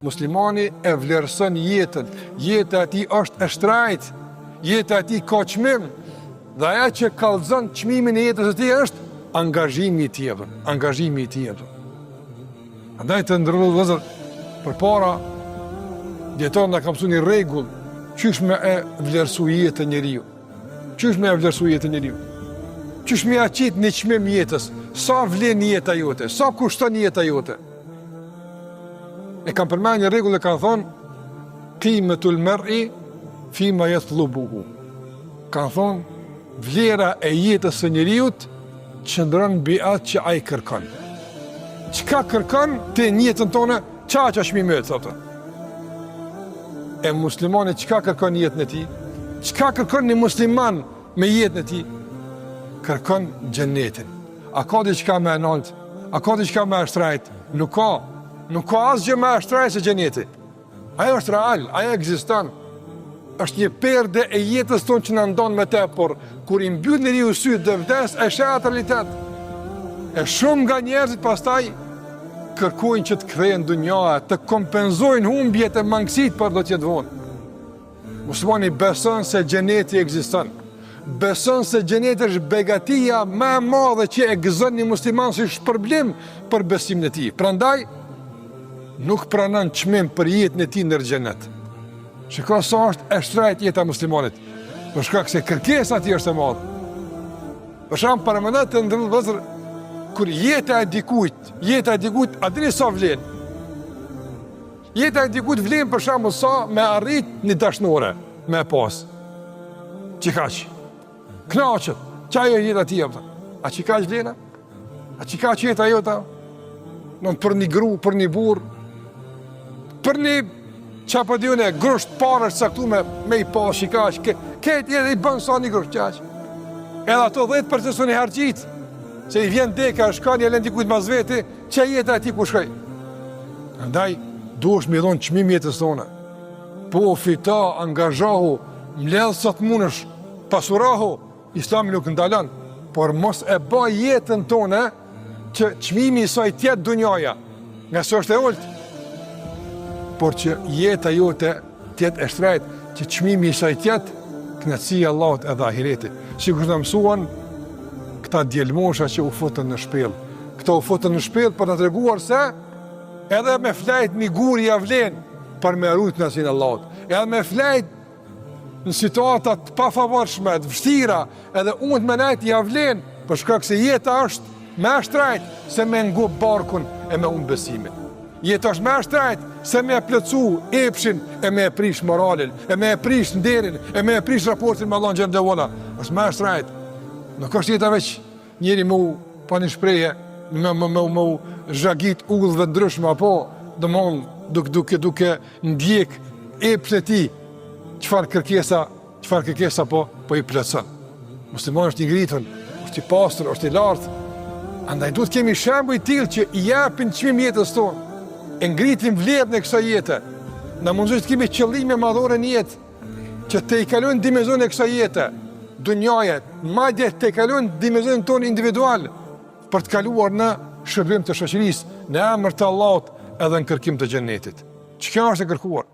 Muslimani e vlerëson jetën, jeta e tij është e shtrajt, jeta e tij ka çmim, dhe ajo që kallëzon çmimin e jetës së tij është angazhimi i tij, angazhimi i tij. Andaj të ndërrua vëllezër, përpara dieton na ka mësuar një rregull, çish me e vlerësu jetën njeriu. Çish me e vlerësu jetën njeriu. Çish me aqit në çmim jetës, sa vlen jeta jote, sa kushton jeta jote. E kam përmendur një rregull e kanë thonë qimatul mar'i fima yatlubuhu. Kanë thonë vlera e jetës së njeriut qëndron mbi atë që ai kërkon. Çka kërkon ti në jetën tonë, çfarë çmimi e thotë. E muslimani çka kërkon në jetën e tij? Çka kërkon një musliman me jetën e tij? Kërkon xhenetin. A ka diçka më e lartë? A ka diçka më e shtrejt? Nuk ka. Nuk ka asgjë më e shtrejtë se xheneti. Ajo është real, ajo ekziston. Është një perde e jetës tonë që na ndon me të, por kur i mbyll njeriu syt dhe vdes, e sheh atë realitet. E shumë nga njerëzit pastaj kërkojnë që të kthehen në dunjë, të kompenzojnë humbjet e mangësit për do të jetë vonë. Muslimani beson se xheneti ekziston. Beson se xheneti është begatia më e madhe që e gëzon një musliman si shpërblim për besimin e tij. Prandaj nuk pranon çmim për jetën e tij në xhenet. Shikoj sa është e shtrejt jeta e muslimanit. Për shkak se kërkesa e tij është e madhe. Për shkak para të ndërvëzër kur jeta e dikujt, a dini sa vlen? Jeta e dikujt vlen për shembull sa me arrit një dashnore, me pas. Çikaq. Knaqet. Çajo jeta e tij. A çikaq vlena? A çikaq jeta jota? Non për një gru, për një burr, për një çapadione grusht parë saktuar me i pas shikaq, këtë edhe i bën sa një grusht qaq. Edhe ato 10% sonë harxhit, se i vjen deka, shkon ja lën dikujt mas vete, ç'a jeta e tij ku shkoj. Andaj duhesh më dhon çmim jetës tonë. Po fito, angazhohu, mbledh sa të mundesh, pasurohu, Islami nuk ndalon, por mos e bëj jetën tonë që çmimi i saj tjetë dunjaja, nga së është e ulët, por që jeta jote tjetë e shtrejt, që çmimi i saj tjetë kënaqësia e Allahut edhe ahireti. Sikur na mësuan këta djelmosha që u futën në shpellë. Këta u futën në shpellë për të treguar se edhe me flajt një gur ja vlen për me rujt kënaqësinë e Allahut. Edhe me flajt në situata të pafavorshme, të vështira, edhe unë të menajt ja vlen për shkak se jeta është me shtrajt se me ngup barkun e me unë besimin. Jeta është me shtrajt se me plëcu epshin e me prish moralin, e me prish nderin, e me prish raportin me Allahun xhallahu ala. Është me shtrajt. Nuk është jeta veç njeri mu pa një shpreje, me zhagit udhëve ndryshme, apo domthon duke ndjek epshin e tij, çfarë kërkesa po i plotson. Muslimani është i ngritur, është i pastër, është i lartë. Andaj duhet kemi shembuj të tillë që i japin çmim jetës tonë, e ngritin vlerën e kësaj jete. Na mundsojë të kemi qëllime madhore në jetë, që të i kalojnë dimensionin e kësaj jete, dunjaja, madje të i kalojnë dimensionin tonë individual, për të kaluar në shërbim të shoqërisë, në emër të Allahut edhe në kërkim të xhenetit. Çka është e kërkuar?